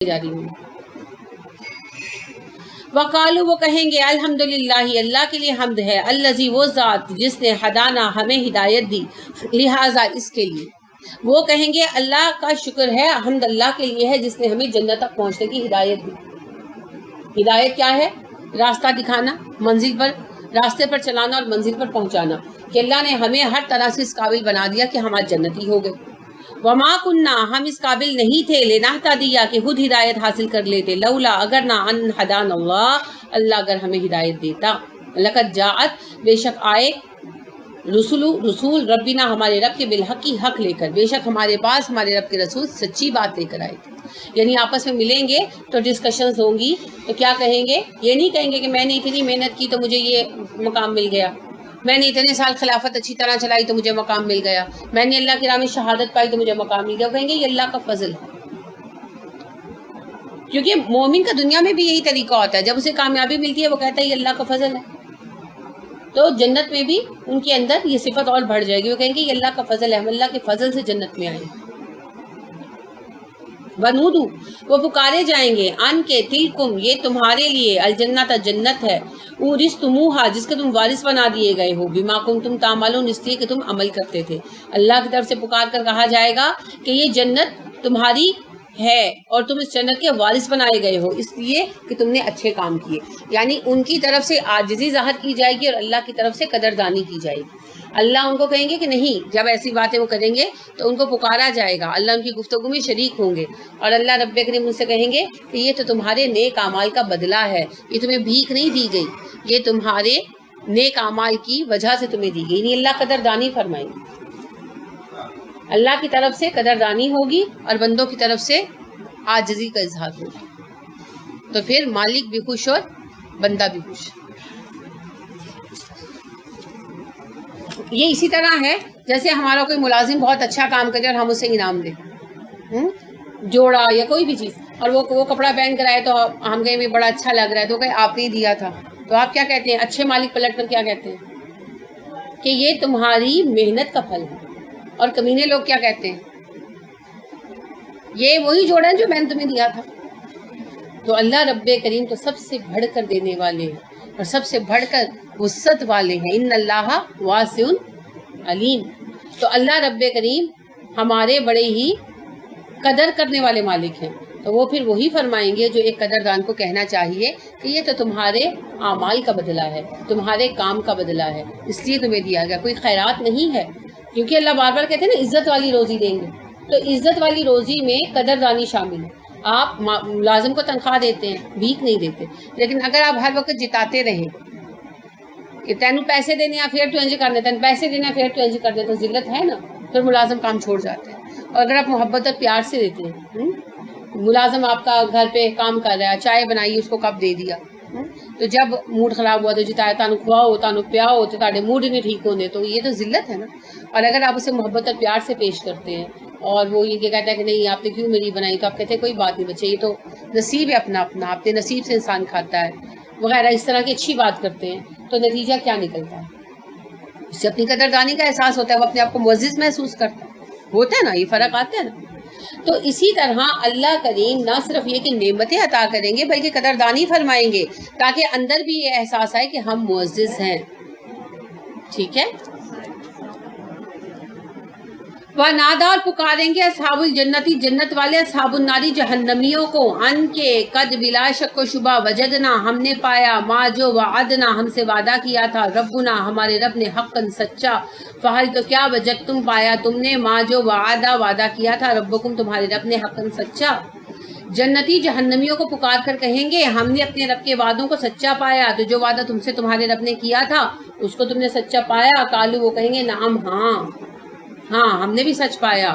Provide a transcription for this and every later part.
جا رہی ہوں. وقالو وہ کہیں گے الحمدللہ اللہ کے لیے حمد ہے، الذی وہ ذات جس نے ہدانا ہمیں ہدایت دی، لہٰذا اس کے لیے وہ کہیں گے اللہ کا شکر ہے، حمد اللہ کے لیے ہے جس نے ہمیں جنت تک پہنچنے کی ہدایت دی. ہدایت کیا ہے؟ راستہ دکھانا، منزل پر راستے پر چلانا اور منزل پر پہنچانا، کہ اللہ نے ہمیں ہر طرح سے اس قابل بنا دیا کہ ہم آج جنتی ہو گئے. وما کننا ہم اس قابل نہیں تھے لنہتدیا کہ خود ہدایت حاصل کر لیتے، لولا اگر نہ ان ہدانا اللہ اگر ہمیں ہدایت دیتا. لقد جاءت بے شک آئے رسول ربنا ہمارے رب کے بالحق کی حق لے کر، بے شک ہمارے پاس ہمارے رب کے رسول سچی بات لے کر آئے تھے. یعنی آپس میں ملیں گے تو ڈسکشنز ہوں گی تو کیا کہیں گے؟ یہ نہیں کہیں گے کہ میں نے اتنی محنت کی تو مجھے یہ مقام مل گیا، میں نے اتنے سال خلافت اچھی طرح چلائی تو مجھے مقام مل گیا، میں نے اللہ کی راہ میں شہادت پائی تو مجھے مقام مل گیا. وہ کہیں گے یہ اللہ کا فضل ہے. کیونکہ مومن کا دنیا میں بھی یہی طریقہ ہوتا ہے، جب اسے کامیابی ملتی ہے وہ کہتا ہے یہ اللہ کا فضل ہے. تو جنت میں بھی ان کے اندر یہ صفت اور بڑھ جائے گی، وہ کہیں گے یہ اللہ کا فضل ہے، ہم اللہ کے فضل سے جنت میں آئے. ونودو وہ پکارے جائیں گے ان کے تلکم یہ تمہارے لیے الجنت جنت ہے، اورثتموہا جس کے تم وارث بنا دیے گئے ہو، بما کنتم تعملون اس لیے کہ تم عمل کرتے تھے. اللہ کی طرف سے پکار کر کہا جائے گا کہ یہ جنت تمہاری ہے اور تم اس جنت کے وارث بنائے گئے ہو اس لیے کہ تم نے اچھے کام کیے. یعنی ان کی طرف سے عاجزی ظاہر کی جائے گی اور اللہ کی طرف سے قدردانی کی جائے گی. اللہ ان کو کہیں گے کہ نہیں، جب ایسی باتیں وہ کریں گے تو ان کو پکارا جائے گا، اللہ ان کی گفتگو میں شریک ہوں گے اور اللہ رب کریم ان سے کہیں گے کہ یہ تو تمہارے نیک اعمال کا بدلہ ہے، یہ تمہیں بھیک نہیں دی گئی، یہ تمہارے نیک اعمال کی وجہ سے تمہیں دی گئی. نہیں، اللہ قدردانی فرمائیں گے، اللہ کی طرف سے قدردانی ہوگی اور بندوں کی طرف سے عاجزی کا اظہار ہوگا. تو پھر مالک بھی خوش اور بندہ بھی خوش. یہ اسی طرح ہے جیسے ہمارا کوئی ملازم بہت اچھا کام کرے اور ہم اسے انعام دیں، جوڑا یا کوئی بھی چیز، اور وہ کپڑا پہن کر آئے تو ہم کہیں بھی بڑا اچھا لگ رہا ہے تو کہ آپ نے دیا تھا، تو آپ کیا کہتے ہیں؟ اچھے مالک پلٹ کر کیا کہتے ہیں کہ یہ تمہاری محنت کا پھل ہے. اور کمینے لوگ کیا کہتے ہیں؟ یہ وہی جوڑا ہے جو میں نے تمہیں دیا تھا. تو اللہ رب کریم تو سب سے بڑھ کر دینے والے ہیں اور سب سے بڑھ کر وسعت والے ہیں. ان اللہ واسع علیم. تو اللہ رب کریم ہمارے بڑے ہی قدر کرنے والے مالک ہیں. تو وہ پھر وہی فرمائیں گے جو ایک قدردان کو کہنا چاہیے کہ یہ تو تمہارے اعمال کا بدلہ ہے، تمہارے کام کا بدلہ ہے، اس لیے تمہیں دیا گیا، کوئی خیرات نہیں ہے. کیونکہ اللہ بار بار کہتے ہیں نا عزت والی روزی دیں گے، تو عزت والی روزی میں قدردانی شامل ہے. آپ ملازم کو تنخواہ دیتے ہیں، بھیک نہیں دیتے، لیکن اگر آپ ہر وقت جتاتے رہیں کہ تینوں پیسے دینے یا پھر تو انج کرنے، تین پیسے دینا پھر تو انج کرنے، تو ذلت ہے نا، پھر ملازم کام چھوڑ جاتے ہیں. اور اگر آپ محبت اور پیار سے دیتے ہیں، ملازم آپ کا گھر پہ کام کر رہا ہے، چائے بنائی اس کو کپ دے دیا، تو جب موڈ خراب ہوا تو جتایا تانوں کھواؤ تانوں پیاؤ تو تاڑے موڈ نہیں ٹھیک ہونے، تو یہ تو ذلت ہے نا. اور اگر آپ اسے محبت اور پیار سے پیش کرتے ہیں اور وہ یہ کہتا ہے کہ نہیں آپ نے کیوں میری بنائی، تو آپ کہتے ہیں کوئی بات نہیں بچے، یہ تو نصیب ہے اپنا اپنا، اپنے نصیب سے انسان کھاتا ہے وغیرہ، اس طرح کی اچھی بات کرتے ہیں، تو نتیجہ کیا نکلتا ہے؟ اس سے اپنی قدردانی کا احساس ہوتا ہے، وہ اپنے آپ کو معزز محسوس کرتا ہے. ہوتا ہے نا، یہ فرق آتا ہے نا. تو اسی طرح اللہ کریم نہ صرف یہ کہ نعمتیں عطا کریں گے بلکہ قدردانی فرمائیں گے تاکہ اندر بھی یہ احساس آئے کہ ہم معزز ہیں. ٹھیک ہے. وَنَادَا اور پکاریں گے اصحاب الجنتی جنت والے اصحاب الناری جہنمیوں کو، ان کے قد بلا شک و شبہ وجدنا ہم نے پایا، ما جو وعدنا ہم سے وعدہ کیا تھا، ربنا ہمارے رب نے، حقاً سچا، فہل تو کیا وجدتم پایا تم نے، ما جو وعدہ کیا تھا، ربکم تمہارے رب نے، حقاً سچا. جنتی جہنمیوں کو پکار کر کہیں گے ہم نے اپنے رب کے وعدوں کو سچا پایا، تو جو وعدہ تم سے تمہارے رب نے کیا تھا اس کو تم نے سچا پایا. قالو وہ کہیں گے نعم ہاں ہم نے بھی سچ پایا.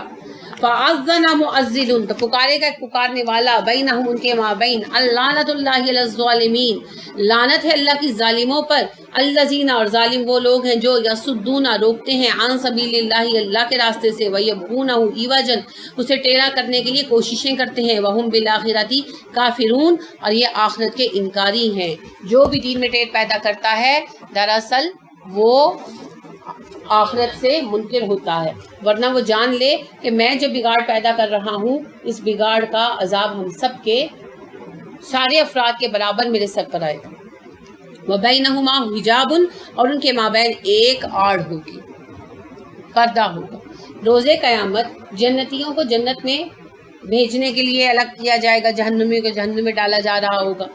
فَأَذَّنَ مُؤَذِّنٌ تو پکارے گا ایک پکارنے والا، بینہم ان کے مابین، اللعنۃ اللہ علی الظالمین لعنت ہے اللہ کی ظالموں پر، الذین اور ظالم وہ لوگ ہیں جو یصدون روکتے ہیں، عن سبیل اللہ اللہ کے راستے سے، ویبغونہ عوجا اسے ٹیڑھا کرنے کے لیے کوششیں کرتے ہیں، وہم بالآخرۃ کافرون اور یہ آخرت کے انکاری ہیں. جو بھی دین میں ٹیڑھ پیدا کرتا ہے دراصل وہ آخرت سے منکر ہوتا ہے، ورنہ وہ جان لے کہ میں جو بگاڑ پیدا کر رہا ہوں اس بگاڑ کا عذاب ہم سب کے سارے افراد کے برابر میرے سر پر آئے گا۔ وَبَيْنَهُمَا حِجَابٌ، اور ان کے مابین ایک آڑ ہوگی، پردہ ہوگا۔ روز قیامت جنتیوں کو جنت میں بھیجنے کے لیے الگ کیا جائے گا، جہنمیوں کو جہنم میں ڈالا جا رہا ہوگا،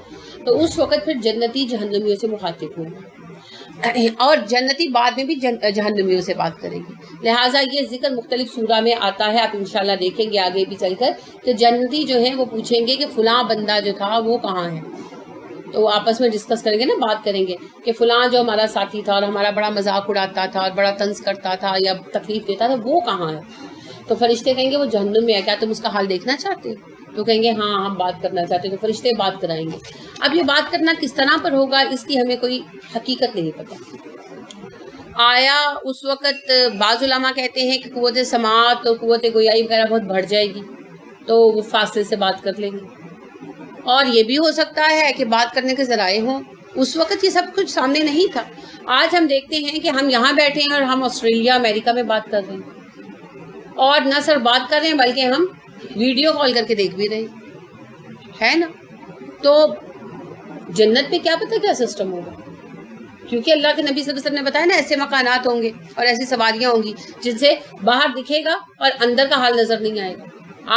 تو اس وقت پھر جنتی جہنمیوں سے مخاطب ہوگا، اور جنتی بعد میں بھی جہنمیوں سے بات کریں گے۔ لہٰذا یہ ذکر مختلف سورہ میں آتا ہے، آپ انشاءاللہ دیکھیں گے آگے بھی چل کر کہ جنتی جو ہیں وہ پوچھیں گے کہ فلاں بندہ جو تھا وہ کہاں ہے، تو وہ آپس میں ڈسکس کریں گے نا، بات کریں گے کہ فلاں جو ہمارا ساتھی تھا اور ہمارا بڑا مذاق اڑاتا تھا اور بڑا طنز کرتا تھا یا تکلیف دیتا تھا وہ کہاں ہے، تو فرشتے کہیں گے وہ جہنم میں ہے، کیا تم اس کا حال دیکھنا چاہتے ہو؟ تو کہیں گے ہاں ہم بات کرنا چاہتے ہیں، تو فرشتے بات کرائیں گے۔ اب یہ بات کرنا کس طرح پر ہوگا اس کی ہمیں کوئی حقیقت نہیں پتہ۔ آیا اس وقت بعض علماء کہتے ہیں کہ قوت سماعت اور قوت گویائی وغیرہ بہت بڑھ جائے گی تو وہ فاصلے سے بات کر لیں گے، اور یہ بھی ہو سکتا ہے کہ بات کرنے کے ذرائع ہوں۔ اس وقت یہ سب کچھ سامنے نہیں تھا۔ آج ہم دیکھتے ہیں کہ ہم یہاں بیٹھے ہیں اور ہم آسٹریلیا امریکہ میں بات کر رہے ہیں، اور نہ صرف بات کر رہے ہیں بلکہ ہم ویڈیو کال کر کے دیکھ بھی رہے ہیں نا۔ تو جنت میں کیا پتہ کیا سسٹم ہوگا، کیونکہ اللہ کے نبی صلی اللہ علیہ وسلم نے بتایا نا ایسے مکانات ہوں گے اور ایسی سواریاں ہوں گی جن سے باہر دکھے گا اور اندر کا حال نظر نہیں آئے گا۔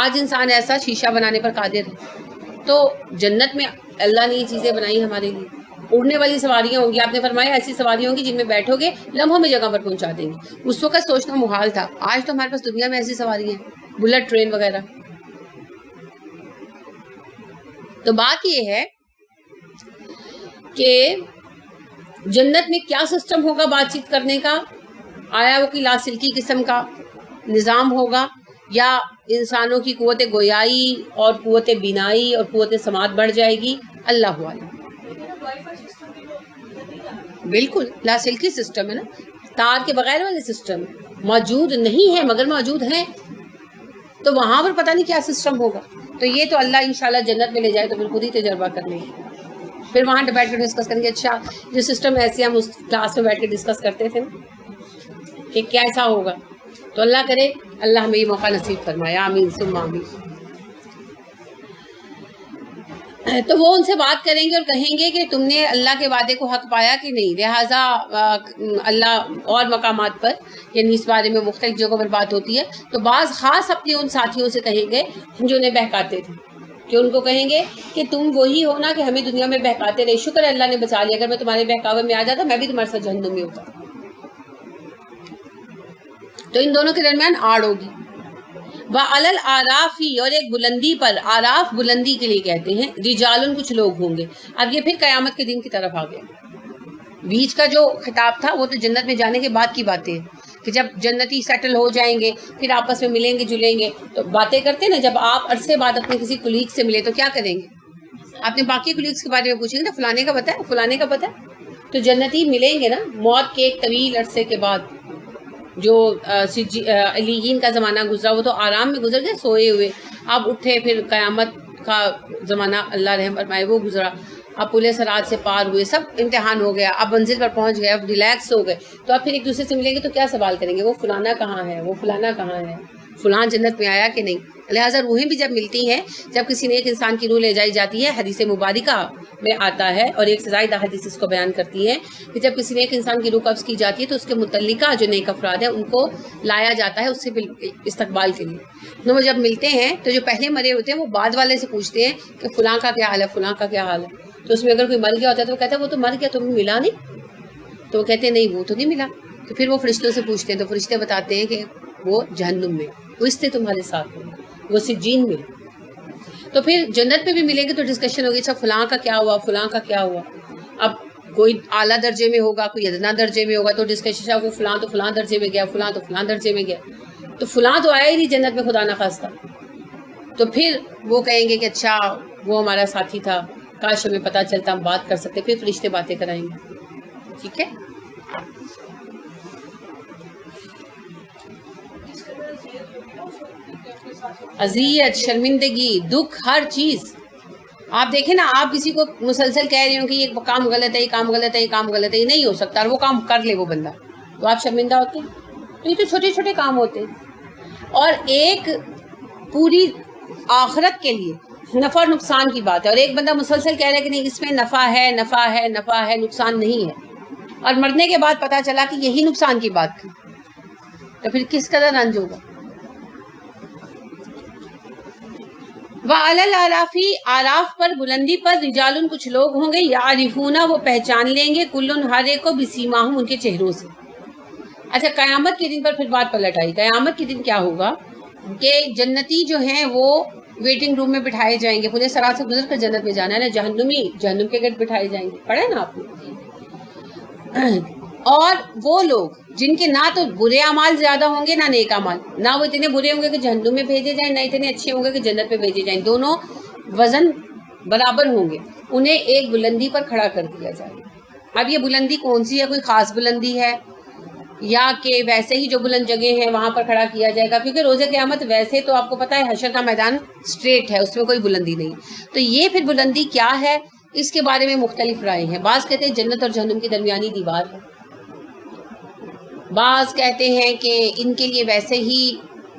آج انسان ایسا شیشہ بنانے پر قادر ہے، تو جنت میں اللہ نے یہ چیزیں بنائی ہمارے لیے۔ اڑنے والی سواریاں ہوں گی، آپ نے فرمایا ایسی سواریاں ہوں گی جن میں بیٹھو گے لمحوں میں جگہ پر پہنچا دیں گے۔ اس وقت سوچنا محال تھا، آج تو ہمارے پاس دنیا میں ایسی سواریاں ہیں، بلٹ ٹرین وغیرہ۔ تو بات یہ ہے کہ جنت میں کیا سسٹم ہوگا بات چیت کرنے کا، آیا وہ کوئی لاسلکی قسم کا نظام ہوگا یا انسانوں کی قوت گویائی اور قوت بینائی اور قوت سماعت بڑھ جائے گی، اللہ عالم۔ بالکل لاسلکی سسٹم ہے نا، تار کے بغیر والے سسٹم موجود نہیں ہے مگر موجود ہیں، تو وہاں پر پتہ نہیں کیا سسٹم ہوگا۔ تو یہ تو اللہ انشاءاللہ جنت میں لے جائے تو پھر خود ہی تجربہ کر لیں گے، پھر وہاں بیٹھ کے ڈسکس کریں گے۔ اچھا جو سسٹم ایسے ہم اس کلاس میں بیٹھ کے ڈسکس کرتے تھے کہ کیسا ہوگا، تو اللہ کرے اللہ ہمیں یہ موقع نصیب فرمائے، آمین ثم آمین۔ تو وہ ان سے بات کریں گے اور کہیں گے کہ تم نے اللہ کے وعدے کو حق پایا کہ نہیں، لہٰذا اللہ اور مقامات پر یعنی اس بارے میں مختلف جگہوں پر بات ہوتی ہے، تو بعض خاص اپنے ان ساتھیوں سے کہیں گے جو انہیں بہکاتے تھے، کہ ان کو کہیں گے کہ تم وہی ہو نا کہ ہمیں دنیا میں بہکاتے رہے، شکر ہے اللہ نے بچا لیا، اگر میں تمہارے بہکاوے میں آ جاتا میں بھی تمہارے ساتھ جہنم میں ہوتا۔ تو ان دونوں کے درمیان آڑ ہوگی۔ وَعَلَى الْأَعْرَافِ، اور ایک بلندی پر، آراف بلندی کے لیے کہتے ہیں، رجالن کچھ لوگ ہوں گے۔ اب یہ پھر قیامت کے دن کی طرف آ گیا۔ بیچ کا جو خطاب تھا وہ تو جنت میں جانے کے بعد کی باتیں ہیں، کہ جب جنتی سیٹل ہو جائیں گے پھر آپس میں ملیں گے جلیں گے تو باتیں کرتے نا، جب آپ عرصے بعد اپنے کسی کلیگ سے ملے تو کیا کریں گے، آپ نے باقی کلیگس کے بارے میں پوچھیں گے نا، فلانے کا پتہ ہے، فلانے کا پتہ ہے۔ تو جنتی ملیں گے نا موت کے ایک طویل عرصے کے بعد۔ جو علیین کا زمانہ گزرا وہ تو آرام میں گزر گیا، سوئے ہوئے، اب اٹھے، پھر قیامت کا زمانہ اللہ رحم فرمائے وہ گزرا، اب پل صراط سے پار ہوئے، سب امتحان ہو گیا، اب منزل پر پہنچ گئے، اب ریلیکس ہو گئے، تو اب پھر ایک دوسرے سے ملیں گے تو کیا سوال کریں گے، وہ فلانا کہاں ہے، وہ فلانا کہاں ہے، فلاں جنت میں آیا کہ نہیں۔ لہٰذا روحیں بھی جب ملتی ہیں، جب کسی نے ایک انسان کی روح لے جائی جاتی ہے، حدیث مبارکہ میں آتا ہے اور ایک سے زائد حدیث اس کو بیان کرتی ہے کہ جب کسی نے ایک انسان کی روح قبض کی جاتی ہے تو اس کے متعلقہ جو نیک افراد ہیں ان کو لایا جاتا ہے اس سے استقبال کے لیے۔ تو وہ جب ملتے ہیں تو جو پہلے مرے ہوتے ہیں وہ بعد والے سے پوچھتے ہیں کہ فلاں کا کیا حال ہے، فلاں کا کیا حال ہے، تو اس میں اگر کوئی مر گیا ہوتا ہے تو وہ کہتا ہے وہ تو مر گیا، تمہیں ملا نہیں، تو وہ کہتے ہیں نہیں وہ تو نہیں ملا، تو پھر وہ فرشتوں سے پوچھتے ہیں تو فرشتے بتاتے ہیں کہ وہ جہنم میں، وہ اس سے تمہارے ساتھ ہوں، وہ سجین میں۔ تو پھر جنت میں بھی ملیں گے تو ڈسکشن ہوگی، اچھا فلاں کا کیا ہوا، فلاں کا کیا ہوا۔ اب کوئی اعلیٰ درجے میں ہوگا، کوئی ادنا درجے میں ہوگا، تو ڈسکشن وہ فلاں تو فلاں درجے میں گیا، فلاں تو فلاں درجے میں گیا، تو فلاں تو آیا ہی نہیں جنت میں خدا نخواستہ، تو پھر وہ کہیں گے کہ اچھا وہ ہمارا ساتھی تھا، کاش ہمیں پتہ چلتا ہم بات کر سکتے، پھر فرشتے باتیں کرائیں گے، ٹھیک ہے۔ اذیت، شرمندگی، دکھ، ہر چیز۔ آپ دیکھیں نا، آپ کسی کو مسلسل کہہ رہے ہو کہ یہ کام غلط ہے، یہ کام غلط ہے، یہ کام غلط ہے، یہ نہیں ہو سکتا، اور وہ کام کر لے وہ بندہ، تو آپ شرمندہ ہوتے ہیں. تو یہ تو چھوٹے چھوٹے کام ہوتے ہیں. اور ایک پوری آخرت کے لیے نفع اور نقصان کی بات ہے، اور ایک بندہ مسلسل کہہ رہا ہے کہ نہیں اس میں نفع ہے نفع ہے نفع ہے، نقصان نہیں ہے، اور مرنے کے بعد پتہ چلا کہ یہی نقصان کی بات تھی، تو پھر کس قدر رنج ہوگا. وَعَلَى الْأَعْرَافِ آراف پر بلندی پر رجال کچھ لوگ ہوں گے، یعرفون وہ پہچان لیں گے، کل ہر ایک کو بسیماہم ان کے چہروں سے. اچھا قیامت کے دن پر پھر بات پلٹ آئی. قیامت کے دن کیا ہوگا کہ جنتی جو ہیں وہ ویٹنگ روم میں بٹھائے جائیں گے، پورے سرات سے گزر کر جنت میں جانا ہے نا. جہنمی جہنم کے گرد بٹھائے جائیں گے، پڑھا ہے نا آپ نے. اور وہ لوگ جن کے نہ تو برے اعمال زیادہ ہوں گے نہ نیک اعمال، نہ وہ اتنے برے ہوں گے کہ جہنم میں بھیجے جائیں، نہ اتنے اچھے ہوں گے کہ جنت میں بھیجے جائیں، دونوں وزن برابر ہوں گے. انہیں ایک بلندی پر کھڑا کر دیا جائے. اب یہ بلندی کون سی ہے؟ کوئی خاص بلندی ہے یا کہ ویسے ہی جو بلند جگہ ہیں وہاں پر کھڑا کیا جائے گا؟ کیونکہ روز قیامت ویسے تو آپ کو پتہ ہے حشر کا میدان اسٹریٹ ہے، اس میں کوئی بلندی نہیں. تو یہ پھر بلندی کیا ہے، اس کے بارے میں مختلف رائے ہیں. بعض کہتے ہیں جنت اور جہنم کی درمیانی دیوار ہے، بعض کہتے ہیں کہ ان کے لیے ویسے ہی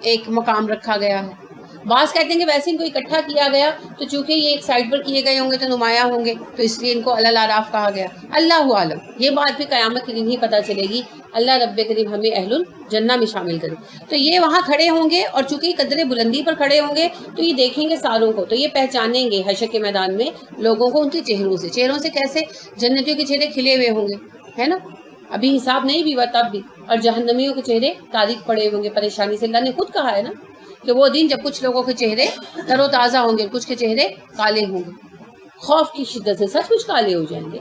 ایک مقام رکھا گیا ہے، بعض کہتے ہیں کہ ویسے ان کو اکٹھا کیا گیا تو چونکہ یہ ایک سائڈ پر کیے گئے ہوں گے تو نمایاں ہوں گے تو اس لیے ان کو الاعراف کہا گیا. اللہ عالم، یہ بات بھی قیامت کے دن ہی پتہ چلے گی. اللہ رب کریم ہمیں اہل الجنہ میں شامل کرے. تو یہ وہاں کھڑے ہوں گے اور چونکہ قدرے بلندی پر کھڑے ہوں گے تو یہ دیکھیں گے ساروں کو، تو یہ پہچانیں گے حشر کے میدان میں لوگوں کو ان کے چہروں سے. چہروں سے کیسے؟ جنتیوں کے چہرے کھلے ہوئے ہوں گے، ہے نا، ابھی حساب نہیں بھی ہوا تب بھی، اور جہنمیوں کے چہرے تاریک پڑے ہوں گے پریشانی سے. اللہ نے خود کہا ہے نا کہ وہ دن جب کچھ لوگوں کے چہرے تر و تازہ ہوں گے، کچھ کے چہرے کالے ہوں گے، خوف کی شدت سے سچ کچھ کالے ہو جائیں گے.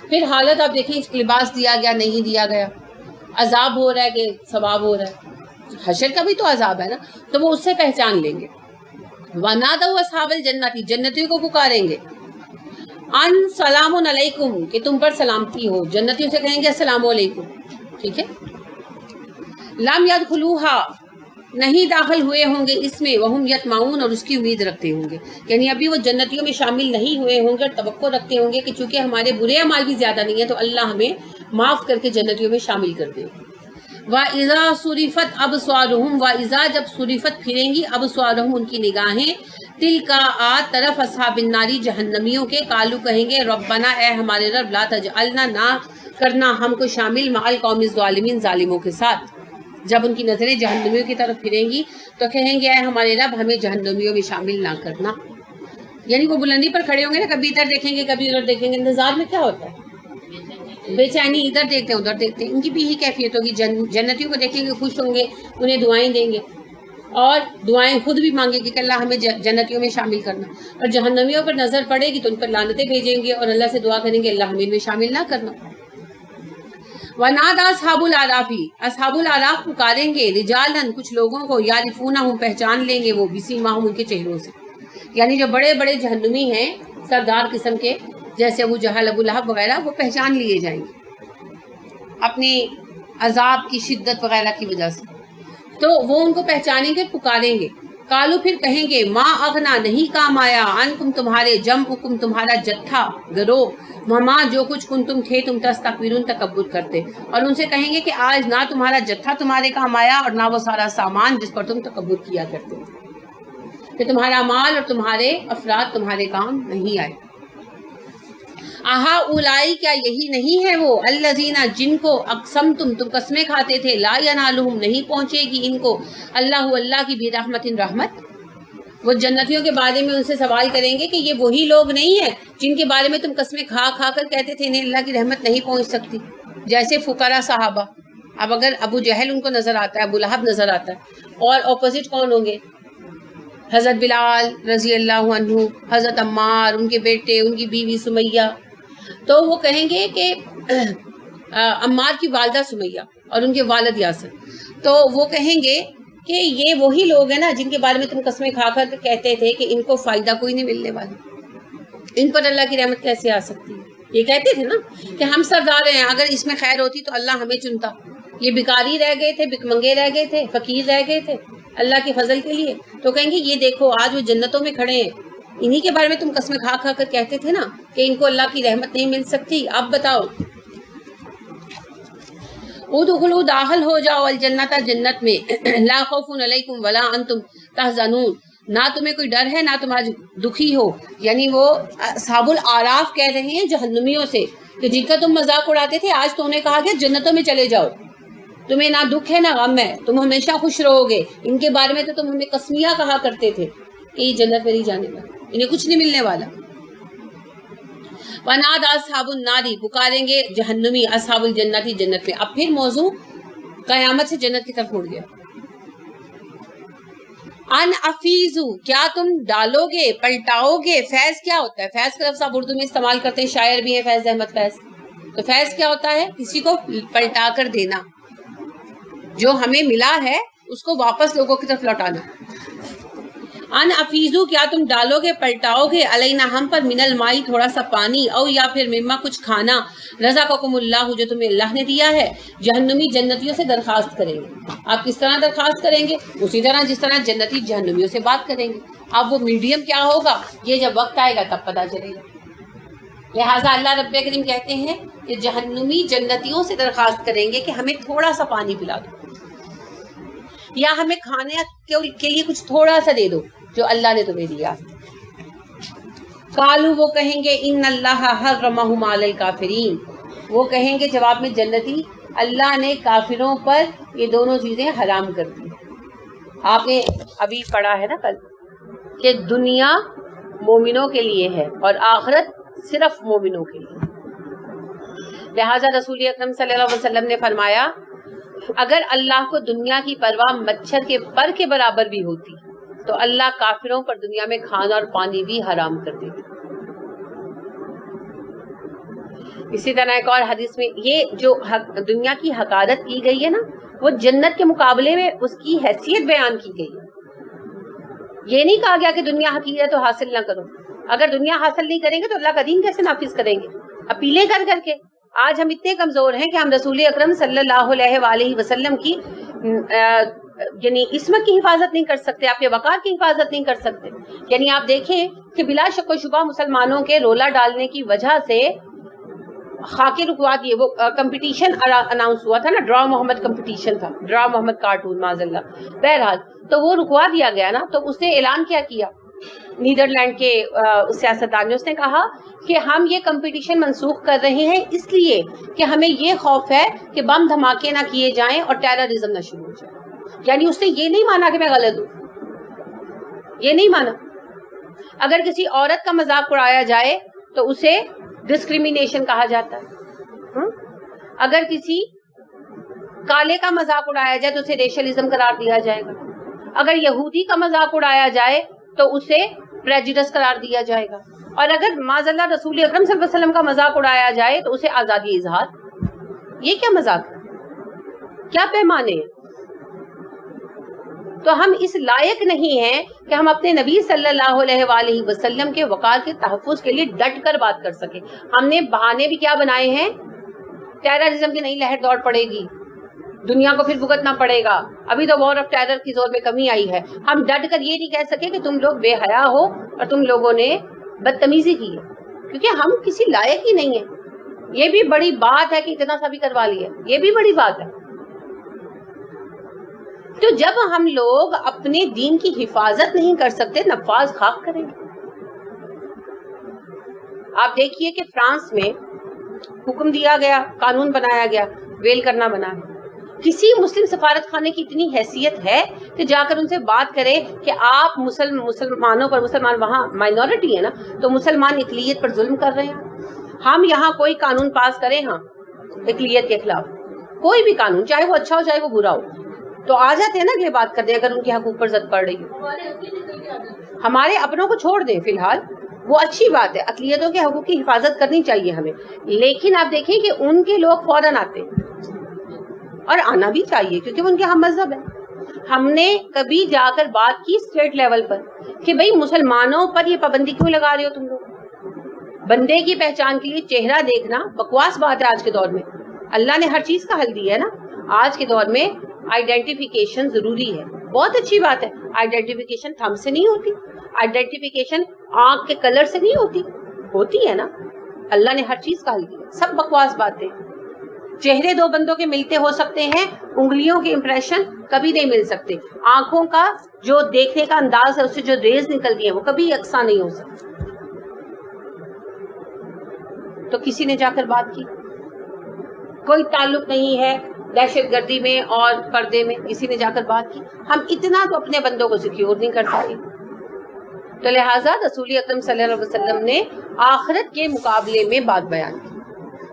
پھر حالت آپ دیکھیں، لباس دیا گیا نہیں دیا گیا، عذاب ہو رہا ہے کہ ثواب ہو رہا ہے، حشر کا بھی تو عذاب ہے نا، تو وہ اس سے پہچان لیں گے. وَنَادَوْا أَصْحَابَ الْجَنَّةِ جنتیوں کو پکاریں گے، ان سلام علیکم کہ تم پر سلامتی ہو. جنتیوں سے کہیں گے السلام علیکم، ٹھیک ہے. لم يدخلوها نہیں داخل ہوئے ہوں گے اس میں، وہم یطمعون اور اس کی امید رکھتے ہوں گے، یعنی ابھی وہ جنتیوں میں شامل نہیں ہوئے ہوں گے اور توقع رکھتے ہوں گے کہ چونکہ ہمارے برے اعمال بھی زیادہ نہیں ہیں تو اللہ ہمیں معاف کر کے جنتیوں میں شامل کر دے. وَإِذَا صُرِفَتْ أَبْصَارُهُمْ وَإِذَا جب صُرِفَت پھریں گی أَبْصَارُهُمْ ان کی نگاہیں، تِلْكَ طرف اصحاب الناری جہنمیوں کے، قالو کہیں گے ربنا اے ہمارے رب لا تجعلنا نہ کرنا ہم کو شامل مع القوم الظالمین ظالموں کے ساتھ. جب ان کی نظریں جہنمیوں کی طرف پھریں گی تو کہیں گے اے ہمارے رب ہمیں جہنمیوں میں شامل نہ کرنا. یعنی وہ بلندی پر کھڑے ہوں گے نا، کبھی ادھر دیکھیں گے کبھی ادھر دیکھیں گے. انتظار میں کیا ہوتا ہے؟ بے چینی، ادھر دیکھتے ہیں ادھر دیکھتے ہیں. ان کی بھی یہی کیفیت ہوگی. جنتیوں کو دیکھیں گے خوش ہوں گے، انہیں دعائیں دیں گے اور دعائیں خود بھی مانگے گی کہ اللہ ہمیں جنتیوں میں شامل کرنا، اور جہنمیوں پر نظر پڑے گی تو ان پر لعنتیں بھیجیں گے اور اللہ سے دعا کریں گے اللہ ہمیں ان میں شامل نہ کرنا. وَنَادَا أَصْحَابُ الْأَعْرَافِ اصحاب الاعراف پکاریں گے رجالن کچھ لوگوں کو، یعرفونہم پہچان لیں گے وہ بسیماہم ان کے چہروں سے. یعنی جو بڑے بڑے جہنمی ہیں سردار قسم کے جیسے ابو جہل ابو لہب وغیرہ، وہ پہچان لیے جائیں گے اپنی عذاب کی شدت وغیرہ کی وجہ سے، تو وہ ان کو پہچانیں گے، پکاریں گے. کالو پھر کہیں گے ما اغنا نہیں کام آیا، عنکم تمہارے، جمعکم تمہارا جتھا گروہ، وما جو کچھ کنتم تھے تم تستکبرون تکبر کرتے. اور ان سے کہیں گے کہ آج نہ تمہارا جتھا تمہارے کام آیا اور نہ وہ سارا سامان جس پر تم تکبر کیا کرتے، کہ تمہارا مال اور تمہارے افراد تمہارے کام نہیں آئے. آہا اولائی کیا یہی نہیں ہے وہ، الذین جن کو اقسمتم تم قسمیں کھاتے تھے، لا ینالہم نہیں پہنچے گی ان کو، اللہ کی بھی رحمت رحمت. وہ جنتیوں کے بارے میں ان سے سوال کریں گے کہ یہ وہی لوگ نہیں ہیں جن کے بارے میں تم قسمیں کھا کھا کر کہتے تھے انہیں اللہ کی رحمت نہیں پہنچ سکتی. جیسے فقراء صحابہ، اب اگر ابو جہل ان کو نظر آتا ہے، ابو لہب نظر آتا ہے، اور اپوزٹ کون ہوں گے؟ حضرت بلال رضی اللہ عنہ، حضرت عمار، ان کے بیٹے، ان کی بیوی سمیہ. تو وہ کہیں گے کہ عمار کی والدہ سمیہ اور ان کے والد یاسر، تو وہ کہیں گے کہ یہ وہی لوگ ہیں نا جن کے بارے میں تم قسمیں کھا کر کہتے تھے کہ ان کو فائدہ کوئی نہیں ملنے والا، ان پر اللہ کی رحمت کیسے آ سکتی ہے. یہ کہتے تھے نا کہ ہم سردار ہیں، اگر اس میں خیر ہوتی تو اللہ ہمیں چنتا. یہ بھکاری رہ گئے تھے، بھک منگے رہ گئے تھے، فقیر رہ گئے تھے اللہ کے فضل کے لیے. تو کہیں گے یہ دیکھو آج وہ جنتوں میں کھڑے ہیں، انہی کے بارے میں تم قسمیں کھا کھا کر کہتے تھے نا کہ ان کو اللہ کی رحمت نہیں مل سکتی. اب بتاؤ. ادخلوا داخل ہو جاؤ الجنت جنت میں لا خوف علیکم ولا انتم تحزنون نہ تمہیں کوئی ڈر ہے نہ تم آج دکھی ہو. یعنی وہ اصحاب الاعراف کہہ رہے ہیں جہنمیوں سے کہ جن کا تم مذاق اڑاتے تھے آج تو انہیں کہا گیا جنتوں میں چلے جاؤ, تمہیں نہ دکھ ہے نہ غم ہے, تم ہمیشہ خوش رہو گے. ان کے بارے میں تو تم ہمیں قسمیاں کہا کرتے تھے کہ یہ جنت میں نہیں جانے والا, انہیں کچھ نہیں ملنے والا. وَنَادَى أَصْحَابُ النَّارِ پکاریں گے جہنمی اصحاب الجنت جنت میں. اب پھر موضوع قیامت سے جنت کی طرف مڑ گیا. ان افیزو کیا تم ڈالو گے پلٹاؤ گے. فیض کیا ہوتا ہے؟ فیض کا لفظ آپ اردو میں استعمال کرتے ہیں, شاعر بھی ہیں فیض احمد فیض. تو فیض کیا ہوتا ہے؟ کسی کو پلٹا کر دینا, جو ہمیں ملا ہے اس کو واپس لوگوں کی طرف لوٹانا. ان افیزو کیا تم ڈالو گے پلٹاؤ گے علینا ہم پر من المائی تھوڑا سا پانی, او یا پھر مما کچھ کھانا, رزقکم اللہ جو تمہیں اللہ نے دیا ہے. جہنمی جنتیوں سے درخواست کریں گے. آپ کس طرح درخواست کریں گے؟ اسی طرح جس طرح جنتی جہنمیوں سے بات کریں گے. اب وہ میڈیم کیا ہوگا یہ جب وقت آئے گا تب پتہ چلے گا. لہٰذا اللہ رب کریم کہتے ہیں کہ جہنمی جنتیوں سے درخواست کریں گے کہ ہمیں تھوڑا سا پانی پلا دو, یا ہمیں کھانے کے لیے کچھ تھوڑا سا دے دو جو اللہ نے تمہیں دیا. قالو وہ کہیں گے ان اللہ حرمہم علی الکافرین, وہ کہیں گے جواب میں جنتی اللہ نے کافروں پر یہ دونوں چیزیں حرام کر دی. آپ نے ابھی پڑھا ہے نا کل کہ دنیا مومنوں کے لیے ہے اور آخرت صرف مومنوں کے لیے. لہٰذا رسول اکرم صلی اللہ علیہ وسلم نے فرمایا اگر اللہ کو دنیا کی پرواہ مچھر کے پر کے برابر بھی ہوتی تو اللہ کافروں پر دنیا میں کھانا اور پانی بھی حرام کر دیتے. اسی طرح ایک اور حدیث میں یہ جو دنیا کی حقارت کی گئی ہے نا وہ جنت کے مقابلے میں اس کی حیثیت بیان کی گئی ہے. یہ نہیں کہا گیا کہ دنیا حقیر ہے تو حاصل نہ کرو. اگر دنیا حاصل نہیں کریں گے تو اللہ کا دین کیسے نافذ کریں گے؟ اپیلیں کر کے. آج ہم اتنے کمزور ہیں کہ ہم رسول اکرم صلی اللہ علیہ وآلہ وسلم کی یعنی عصمت کی حفاظت نہیں کر سکتے, آپ کے وقار کی حفاظت نہیں کر سکتے. یعنی آپ دیکھیں کہ بلا شک و شبہ مسلمانوں کے رولا ڈالنے کی وجہ سے خاکی رکوا دیے. وہ کمپٹیشن اناؤنس ہوا تھا نا, ڈرا محمد کمپٹیشن تھا, ڈرا محمد کارٹون معاذ اللہ. بہرحال تو وہ رکوا دیا گیا نا, تو اس نے اعلان کیا نیدرلینڈ کے سیاستدان نے, اس نے کہا کہ ہم یہ کمپٹیشن منسوخ کر رہے ہیں اس لیے کہ ہمیں یہ خوف ہے کہ بم دھماکے نہ کیے جائیں اور ٹیررزم نہ شروع ہو جائے. یعنی اس نے یہ نہیں مانا کہ میں غلط ہوں, یہ نہیں مانا. اگر کسی عورت کا مذاق اڑایا جائے تو اسے ڈسکریمنیشن کہا جاتا ہے. اگر کسی کالے کا مذاق اڑایا جائے تو اسے ریشلزم قرار دیا جائے گا. اگر یہودی کا مذاق اڑایا جائے تو اسے پریجوڈس قرار دیا جائے گا. اور اگر معاذ اللہ رسول اکرم صلی اللہ علیہ وسلم کا مذاق اڑایا جائے تو اسے آزادی اظہار. یہ کیا مذاق ہے؟ کیا پیمانے ہیں؟ تو ہم اس لائق نہیں ہیں کہ ہم اپنے نبی صلی اللہ علیہ وآلہ وسلم کے وقار کے تحفظ کے لیے ڈٹ کر بات کر سکیں. ہم نے بہانے بھی کیا بنائے ہیں؟ ٹیررزم کی نئی لہر دوڑ پڑے گی, دنیا کو پھر بھگتنا پڑے گا. ابھی تو وار آف ٹیرر کی زور میں کمی آئی ہے. ہم ڈٹ کر یہ نہیں کہہ سکے کہ تم لوگ بے حیا ہو اور تم لوگوں نے بدتمیزی کی ہے, کیونکہ ہم کسی لائق ہی نہیں ہیں. یہ بھی بڑی بات ہے کہ اتنا سا بھی کروا لیا, یہ بھی بڑی بات ہے. تو جب ہم لوگ اپنے دین کی حفاظت نہیں کر سکتے نفاذ خاک کریں گے. آپ دیکھیے کہ فرانس میں حکم دیا گیا, قانون بنایا گیا, ویل کرنا بنا ہے. کسی مسلم سفارت خانے کی اتنی حیثیت ہے کہ جا کر ان سے بات کرے کہ آپ مسلمانوں پر, مسلمان وہاں مائنورٹی ہے نا, تو مسلمان اقلیت پر ظلم کر رہے ہیں. ہم یہاں کوئی قانون پاس کریں ہاں اقلیت کے خلاف, کوئی بھی قانون چاہے وہ اچھا ہو چاہے وہ برا ہو, تو آ جاتے ہیں نا کہ بات کرتے ہیں اگر ان کے حقوق پر زد پڑ رہی ہو. ہمارے اپنوں کو چھوڑ دیں فی الحال, وہ اچھی بات ہے, اقلیتوں کے حقوق کی حفاظت کرنی چاہیے ہمیں. لیکن آپ دیکھیں کہ ان کے لوگ فوراً آتے ہیں, اور آنا بھی چاہیے کیونکہ وہ ان کے ہم مذہب ہے. ہم نے کبھی جا کر بات کی اسٹیٹ لیول پر کہ بھئی مسلمانوں پر یہ پابندی کیوں لگا رہے ہو تم لوگ؟ بندے کی پہچان کے لیے چہرہ دیکھنا بکواس بات ہے آج کے دور میں. اللہ نے ہر چیز کا حل دیا ہے نا. آج کے دور میں آئیڈینٹیفیکیشن ضروری ہے, بہت اچھی بات ہے. آئیڈینٹیفیکیشن تھم سے نہیں ہوتی, آئیڈینٹیفیکیشن آنکھ کے کلر سے نہیں ہوتی, ہوتی ہے نا. اللہ نے ہر چیز کا حل دیا, سب بکواس باتیں. چہرے دو بندوں کے ملتے ہو سکتے ہیں، انگلیوں کے امپریشن کبھی نہیں مل سکتے، آنکھوں کا جو دیکھنے کا انداز ہے اس سے جو ریز نکلتی ہیں وہ کبھی یکساں نہیں ہو سکتی۔ تو کسی نے جا کر بات کی، کوئی تعلق نہیں ہے دہشت گردی میں اور پردے میں، کسی نے جا کر بات کی۔ ہم اتنا تو اپنے بندوں کو سیکیور نہیں کر سکتے، تو لہٰذا رسول اکرم صلی اللہ علیہ وسلم نے آخرت کے مقابلے میں بات بیان کی۔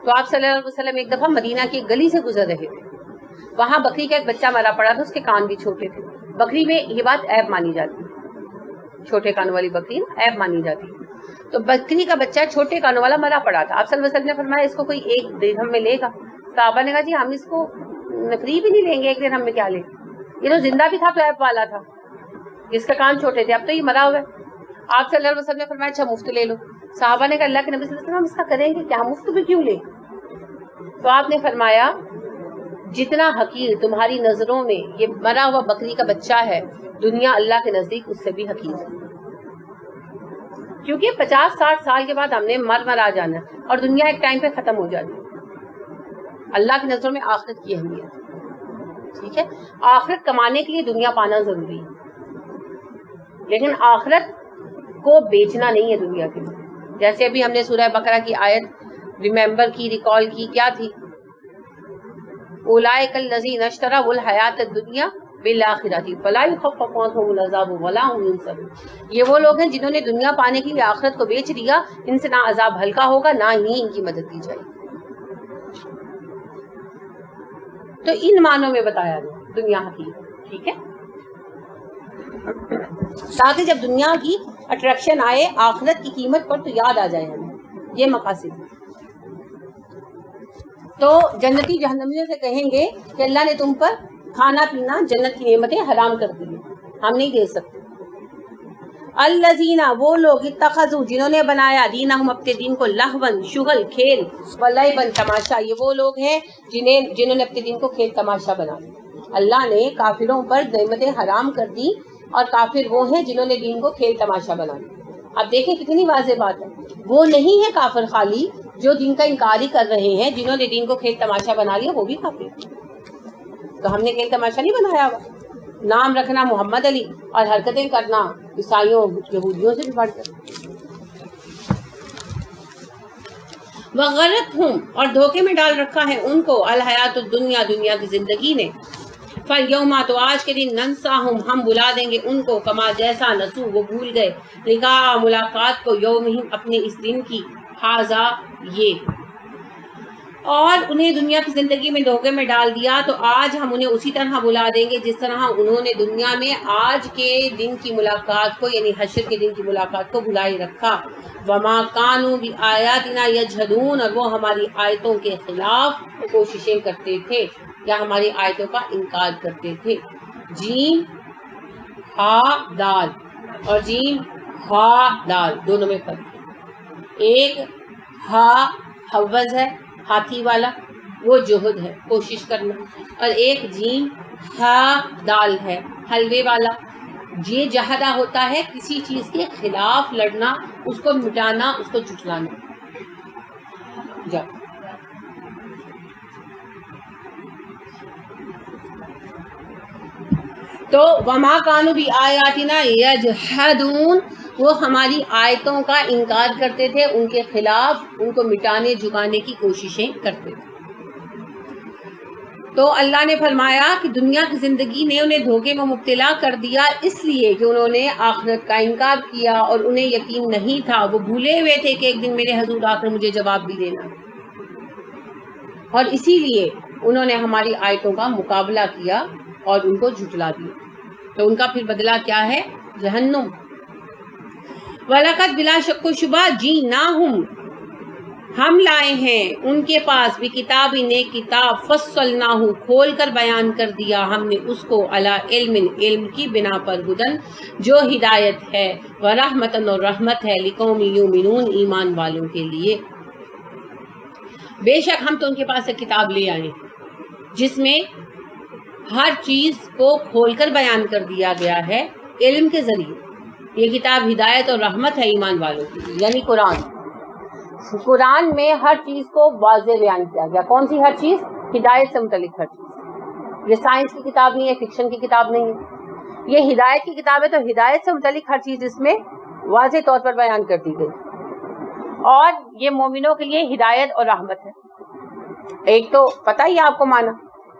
تو آپ صلی اللہ علیہ وسلم ایک دفعہ مدینہ کی گلی سے گزر رہے تھے، وہاں بکری کا ایک بچہ مرا پڑا تھا، اس کے کان بھی چھوٹے تھے۔ بکری میں یہ بات عیب مانی جاتی ہے، چھوٹے کانوں والی بکری عیب مانی جاتی ہے، تو بکری کا بچہ چھوٹے کانوں والا مرا پڑا تھا۔ آپ صلی اللہ علیہ وسلم نے فرمایا اس کو کوئی 1 درہم میں لے گا؟ صحابہ نے کہا جی ہم اس کو نفری بھی نہیں لیں گے، 1 درہم میں کیا لیں، یہ تو زندہ بھی تھا تو عیب والا تھا، جس کے کان چھوٹے تھے، اب تو یہ مرا ہوا ہے۔ آپ صلی اللہ علیہ وسلم نے فرمایا اچھا مفت لے لو۔ صحابہ نے کہا اللہ کے نبی صلی اللہ علیہ وسلم اس کا کریں گے کیا، مفت بھی کیوں لیں؟ تو آپ نے فرمایا جتنا حقیر تمہاری نظروں میں یہ مرا ہوا بکری کا بچہ ہے، دنیا اللہ کے نزدیک اس سے بھی حقیر ہے، کیونکہ 50-60 سال کے بعد ہم نے مرا جانا ہے اور دنیا ایک ٹائم پہ ختم ہو جاتی ہے۔ اللہ کی نظروں میں آخرت کی اہمیت، ٹھیک ہے، آخرت کمانے کے لیے دنیا پانا ضروری ہے، لیکن آخرت کو بیچنا نہیں ہے دنیا کے لیے۔ جیسے ابھی ہم نے سورہ بقرہ کی آیت ریممبر کی، ریکال کی، کیا تھی؟ اولئک الذین اشتروا الحیات الدنیا بالآخرۃ فلا یخفف عنہم العذاب ولا هم ینصرون۔ یہ وہ لوگ ہیں جنہوں نے دنیا پانے کے لیے آخرت کو بیچ دیا، ان سے نہ عذاب ہلکا ہوگا نہ ہی ان کی مدد کی جائے گی۔ تو ان معنوں میں بتایا گیا دنیا حقیقت، ٹھیک ہے، تاکہ جب دنیا کی اٹریکشن آئے آخرت کی قیمت پر تو یاد آ جائے ہمیں، یہ مقاصد ہے۔ تو جنتی جہنمیوں سے کہیں گے کہ اللہ نے تم پر کھانا پینا جنت کی نعمتیں حرام کر دی، ہم نہیں دے سکتے۔ الذین وہ لوگ اتخذوا جنہوں نے بنایا دینہم اپنے دین کو لہون شغل کھیل ولعبا تماشا، یہ وہ لوگ ہیں جنہوں نے اپنے دین کو کھیل تماشا بنا لیا۔ اللہ نے کافروں پر نعمتیں حرام کر دی اور کافر وہ ہیں جنہوں نے دین کو کھیل تماشا بنا لیا۔ اب دیکھیں کتنی واضح بات ہے، وہ نہیں ہے کافر خالی جو دین کا انکار ہی کر رہے ہیں، جنہوں نے دین کو کھیل تماشا بنا لیا وہ بھی کافر۔ تو ہم نے کھیل تماشا نہیں بنایا ہوا، نام رکھنا محمد علی اور حرکتیں کرنا عیسائیوں یہودیوں سے بھی بڑھ کر۔ وغرتہم اور دھوکے میں ڈال رکھا ہے ان کو الحیات الدنیا دنیا کی زندگی نے، فالیوم تو آج کے دن ننساہم ہم بلا دیں گے ان کو کما جیسا نسو وہ بھول گئے لقاء ملاقات کو یومہم اپنے اس دن کی ھذا یہ، اور انہیں دنیا کی زندگی میں دھوکے میں ڈال دیا تو آج ہم انہیں اسی طرح بلا دیں گے جس طرح انہوں نے دنیا میں آج کے دن کی ملاقات کو یعنی حشر کے دن کی ملاقات کو بھلائی رکھا۔ وما کانوا بآیاتنا یجحدون اور وہ ہماری آیتوں کے خلاف کوششیں کرتے تھے یا ہماری آیتوں کا انکار کرتے تھے۔ جیم ہا دال اور جیم ہا دال دونوں میں فرق ہے، ایک ہا حوض ہے ہاتھی والا وہ جہد ہے کوشش کرنا، اور ایک جیم ہا دال ہے حلوے والا، یہ جہدہ ہوتا ہے کسی چیز کے خلاف لڑنا، اس کو مٹانا، اس کو جھٹلانا۔ تو وما کانوا بآیاتنا یجحدون وہ ہماری آیتوں کا انکار کرتے تھے، ان کے خلاف ان کو مٹانے جھکانے کی کوششیں کرتے تھے۔ تو اللہ نے فرمایا کہ دنیا کی زندگی نے انہیں دھوکے میں مبتلا کر دیا اس لیے کہ انہوں نے آخرت کا انکار کیا اور انہیں یقین نہیں تھا، وہ بھولے ہوئے تھے کہ ایک دن میرے حضور آ کر مجھے جواب بھی دینا، اور اسی لیے انہوں نے ہماری آیتوں کا مقابلہ کیا اور ان کو جھٹلا دیا۔ تو ان کا پھر بدلہ کیا ہے؟ جہنم۔ وَلَقَدْ بلا شک و شبہ جِئْنَاهُمْ ہم لائے ہیں ان کے پاس بھی کتاب نیک کتاب فصلناہ کھول کر بیان کر دیا ہم نے اس کو علی علم علم کی بنا پر ہدن جو ہدایت ہے ورحمتن اور رحمت ہے لقوم یؤمنون ایمان والوں کے لیے۔ بے شک ہم تو ان کے پاس ایک کتاب لے آئے جس میں ہر چیز کو کھول کر بیان کر دیا گیا ہے علم کے ذریعے۔ یہ کتاب ہدایت اور رحمت ہے ایمان والوں کے لیے، یعنی قرآن میں ہر چیز کو واضح بیان کیا گیا۔ کون سی ہر چیز؟ ہدایت سے متعلق ہر چیز. یہ سائنس کی کتاب نہیں ہے, فکشن کی کتاب نہیں ہے, یہ ہدایت کی کتاب ہے. تو ہدایت سے متعلق ہر چیز اس میں واضح طور پر بیان کر دی گئی. اور یہ مومنوں کے لیے ہدایت اور رحمت ہے. ایک تو پتہ ہی آپ کو مانا,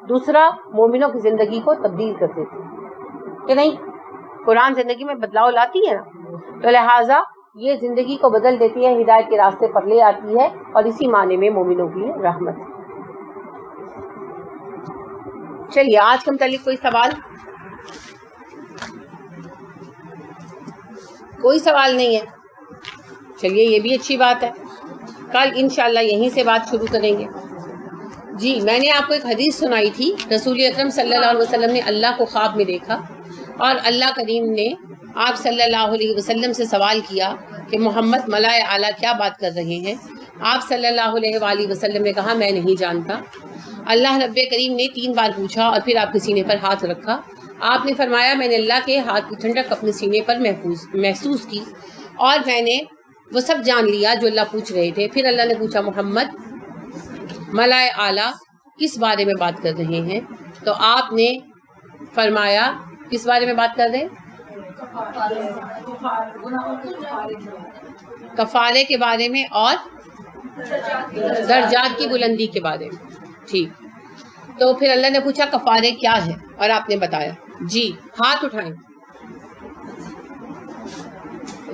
دوسرا مومنوں کی زندگی کو تبدیل کر دیتی ہے کہ نہیں. قرآن زندگی میں بدلاؤ لاتی ہے نا, تو لہٰذا یہ زندگی کو بدل دیتی ہے, ہدایت کے راستے پر لے آتی ہے, اور اسی معنی میں مومنوں کی رحمت ہے. چلیے آج کے متعلق کوئی سوال؟ کوئی سوال نہیں ہے. چلیے یہ بھی اچھی بات ہے. کل انشاءاللہ یہیں سے بات شروع کریں گے. جی میں نے آپ کو ایک حدیث سنائی تھی. رسول اکرم صلی اللہ علیہ وسلم نے اللہ کو خواب میں دیکھا, اور اللہ کریم نے آپ صلی اللہ علیہ وسلم سے سوال کیا کہ محمد ملائے اعلیٰ کیا بات کر رہے ہیں. آپ صلی اللہ علیہ وآلہ وسلم نے کہا میں نہیں جانتا. اللہ رب کریم نے 3 بار پوچھا, اور پھر آپ کے سینے پر ہاتھ رکھا. آپ نے فرمایا میں نے اللہ کے ہاتھ کی ٹھنڈک اپنے سینے پر محسوس کی, اور میں نے وہ سب جان لیا جو اللہ پوچھ رہے تھے. پھر اللہ نے پوچھا محمد ملائے اعلیٰ کس بارے میں بات کر رہے ہیں؟ تو آپ نے فرمایا کس بارے میں بات کر رہے ہیں؟ کفارے کے بارے میں اور درجات کی بلندی کے بارے میں. ٹھیک. تو پھر اللہ نے پوچھا کفارے کیا ہے, اور آپ نے بتایا. جی ہاتھ اٹھائیں.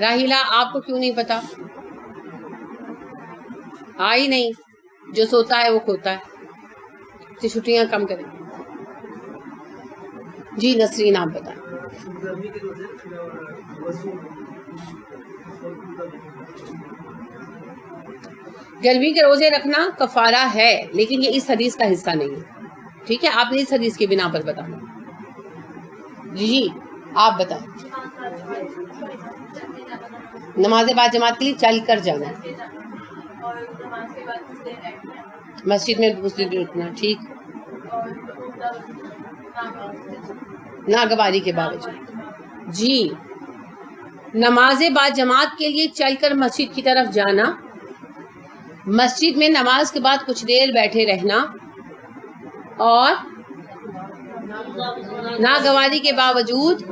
راہیلہ آپ کو کیوں نہیں پتا؟ آئی نہیں. جو سوتا ہے وہ کھوتا ہے. چھٹیاں کم کریں. جی نسرین آپ بتائیں. گرمی کے روزے رکھنا کفارہ ہے, لیکن یہ اس حدیث کا حصہ نہیں ہے. ٹھیک ہے, آپ نے اس حدیث کی بنا پر بتانا. جی آپ بتائیں. نماز بعد جماعت کے لیے چل کر جانا, مسجد میں رکنا. ٹھیک. ناگواری کے باوجود. جی نماز بعد جماعت کے لیے چل کر مسجد کی طرف جانا, مسجد میں نماز کے بعد کچھ دیر بیٹھے رہنا, اور ناگواری کے باوجود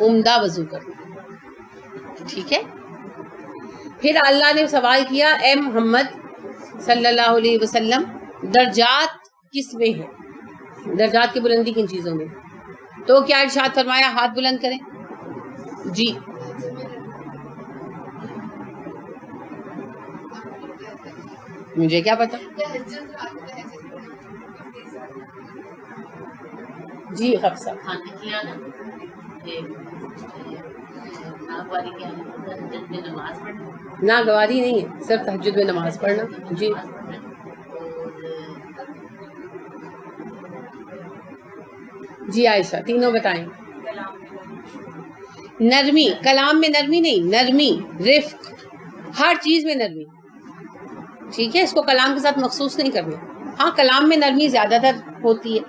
عمدہ وضو کرنا. ٹھیک ہے. پھر اللہ نے سوال کیا اے محمد صلی اللہ علیہ وسلم درجات کس میں ہے؟ درجات کی بلندی کن چیزوں میں؟ تو کیا ارشاد فرمایا ہاتھ بلند کریں. جی مجھے کیا پتا. جی حفصہ ناگواری نہیں ہے, صرف تہجد میں نماز پڑھنا. جی جی عائشہ تینوں بتائیں. نرمی, کلام میں نرمی نہیں, نرمی رفق, ہر چیز میں نرمی. ٹھیک ہے, اس کو کلام کے ساتھ مخصوص نہیں کرنا. ہاں کلام میں نرمی زیادہ تر ہوتی ہے,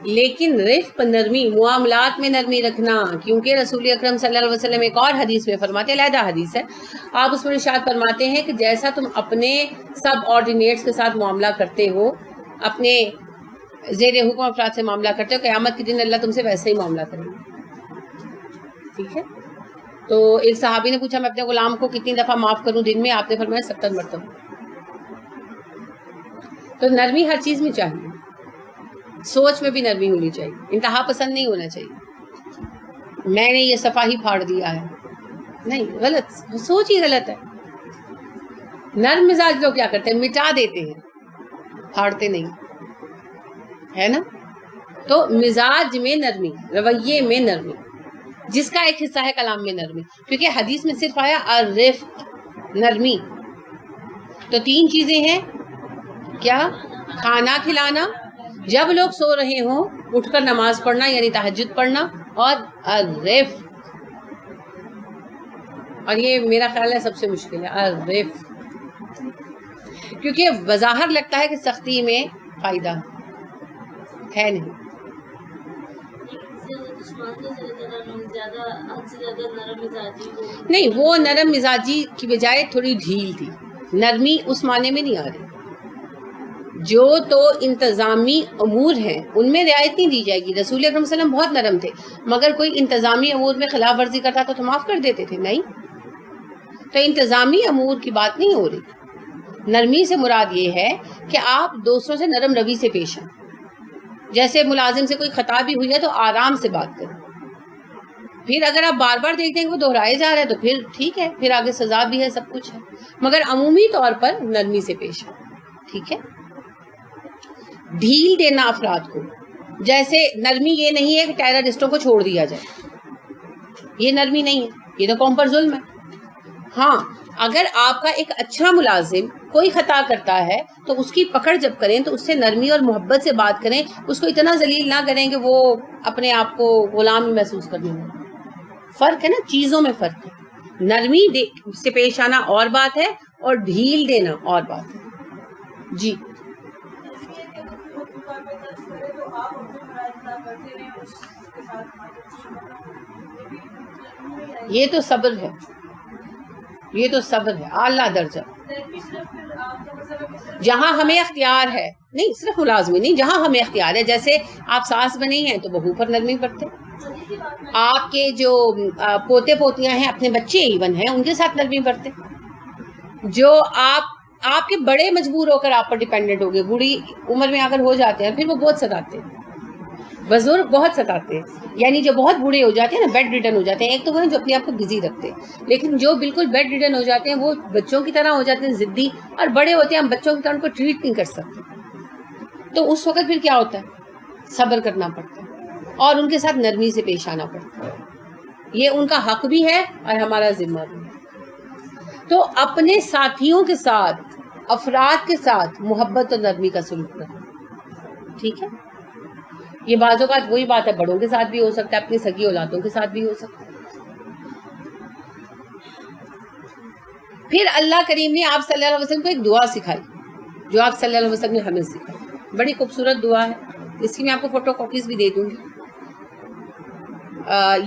لیکن رفق نرمی, معاملات میں نرمی رکھنا. کیونکہ رسول اکرم صلی اللہ علیہ وسلم ایک اور حدیث میں فرماتے, علیحدہ حدیث ہے, آپ اس میں ارشاد فرماتے ہیں کہ جیسا تم اپنے سب آرڈینیٹس کے ساتھ معاملہ کرتے ہو, اپنے زیر حکم افراد سے معاملہ کرتے ہو, قیامت کے دن اللہ تم سے ویسے ہی معاملہ کرے گا. ٹھیک ہے. تو ایک صحابی نے پوچھا میں اپنے غلام کو کتنی دفعہ معاف کروں دن میں؟ آپ نے فرمایا 70 مرتبہ. تو نرمی ہر چیز میں چاہیے. سوچ میں بھی نرمی ہونی چاہیے, انتہا پسند نہیں ہونا چاہیے. میں نے یہ صفحہ ہی پھاڑ دیا ہے, نہیں, غلط سوچ ہی غلط ہے. نرم مزاج لوگ کیا کرتے ہیں, مٹا دیتے ہیں, پھاڑتے نہیں, ہے نا. تو مزاج میں نرمی, رویے میں نرمی, جس کا ایک حصہ ہے کلام میں نرمی. کیونکہ حدیث میں صرف آیا الرفق, نرمی. تو 3 چیزیں ہیں, کیا؟ کھانا کھلانا, جب لوگ سو رہے ہوں اٹھ کر نماز پڑھنا یعنی تہجد پڑھنا, اور الرفق, اور یہ میرا خیال ہے سب سے مشکل ہے الرفق, کیونکہ بظاہر لگتا ہے کہ سختی میں فائدہ ہے نہیں. نہیں, وہ نرم مزاجی کی بجائے تھوڑی ڈھیل تھی, نرمی اس معنی میں نہیں آ رہی. جو تو انتظامی امور ہیں ان میں رعایت نہیں دی جائے گی. رسول اکرم صلی اللہ علیہ وسلم بہت نرم تھے, مگر کوئی انتظامی امور میں خلاف ورزی کرتا تو معاف کر دیتے تھے. نہیں, تو انتظامی امور کی بات نہیں ہو رہی. نرمی سے مراد یہ ہے کہ آپ دوسروں سے نرم روی سے پیش آئیں. جیسے ملازم سے کوئی خطا بھی ہوئی ہے تو آرام سے بات کریں. پھر اگر آپ بار بار دیکھتے ہیں کہ وہ دہرائے جا رہا ہے تو پھر ٹھیک ہے, پھر آگے سزا بھی ہے, سب کچھ ہے, مگر عمومی طور پر نرمی سے پیش آئیں. ٹھیک ہے. ڈھیل دینا افراد کو, جیسے نرمی یہ نہیں ہے کہ ٹیررسٹوں کو چھوڑ دیا جائے, یہ نرمی نہیں ہے, یہ تو قوم پر ظلم ہے. ہاں, اگر آپ کا ایک اچھا ملازم کوئی خطا کرتا ہے تو اس کی پکڑ جب کریں تو اس سے نرمی اور محبت سے بات کریں, اس کو اتنا ذلیل نہ کریں کہ وہ اپنے آپ کو غلام ہی محسوس کرنے لگے. فرق ہے نا, چیزوں میں فرق ہے. نرمی سے پیش آنا اور بات ہے اور ڈھیل دینا اور بات ہے. جی یہ تو صبر ہے, یہ تو صبر ہے اعلیٰ درجہ. جہاں ہمیں اختیار ہے, نہیں صرف ملازمی نہیں, جہاں ہمیں اختیار ہے, جیسے آپ ساس بنی ہیں تو بہو پر نرمی برتے, آپ کے جو پوتے پوتیاں ہیں, اپنے بچے ایون ہیں, ان کے ساتھ نرمی برتے. جو آپ کے بڑے مجبور ہو کر آپ پر ڈیپینڈنٹ ہو گئے, بوڑھی عمر میں اگر ہو جاتے ہیں پھر وہ بہت ستاتے ہیں, بزرگ بہت ستاتے ہیں. یعنی جو بہت بوڑھے ہو جاتے ہیں نا, بیڈ ریڈن ہو جاتے ہیں, ایک تو وہ جو اپنے آپ کو بزی رکھتے ہیں, لیکن جو بالکل بیڈ ریڈن ہو جاتے ہیں وہ بچوں کی طرح ہو جاتے ہیں, ضدی, اور بڑے ہوتے ہیں ہم بچوں کی طرح ان کو ٹریٹ نہیں کر سکتے. تو اس وقت پھر کیا ہوتا ہے, صبر کرنا پڑتا ہے اور ان کے ساتھ نرمی سے پیش آنا پڑتا ہے. یہ ان کا حق بھی ہے اور ہمارا ذمہ بھی ہے. تو اپنے ساتھیوں کے ساتھ, افراد کے ساتھ محبت اور نرمی کا سلوک کرنا. ٹھیک ہے. یہ بعض اوقات وہی بات ہے, بڑوں کے ساتھ بھی ہو سکتا ہے, اپنی سگی اولادوں کے ساتھ بھی ہو سکتا ہے. پھر اللہ کریم نے آپ صلی اللہ علیہ وسلم کو ایک دعا سکھائی, جو آپ صلی اللہ علیہ وسلم نے ہمیں سکھائی. بڑی خوبصورت دعا ہے, اس کی میں آپ کو فوٹو کاپیز بھی دے دوں گی.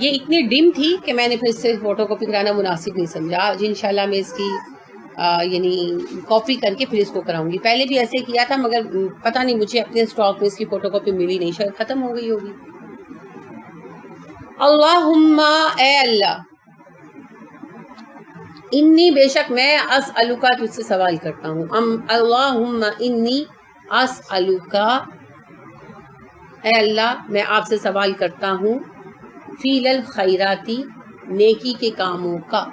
یہ اتنی ڈم تھی کہ میں نے پھر اس سے فوٹو کاپی کرانا مناسب نہیں سمجھا. آج انشاءاللہ میں اس کی یعنی کاپی کر کے پھر اس کو کراؤں گی. پہلے بھی ایسے کیا تھا مگر پتہ نہیں مجھے اپنے اسٹاک میں اس کی فوٹو کاپی ملی نہیں, شاید ختم ہو گئی ہوگی. اللہم, اے اللہ, انی, بے شک میں, اسألوکا, تجھ سے سوال کرتا ہوں. اللہم انی اسألوکا, اے اللہ میں آپ سے سوال کرتا ہوں, فیل الخیراتی, نیکی کے کاموں کا.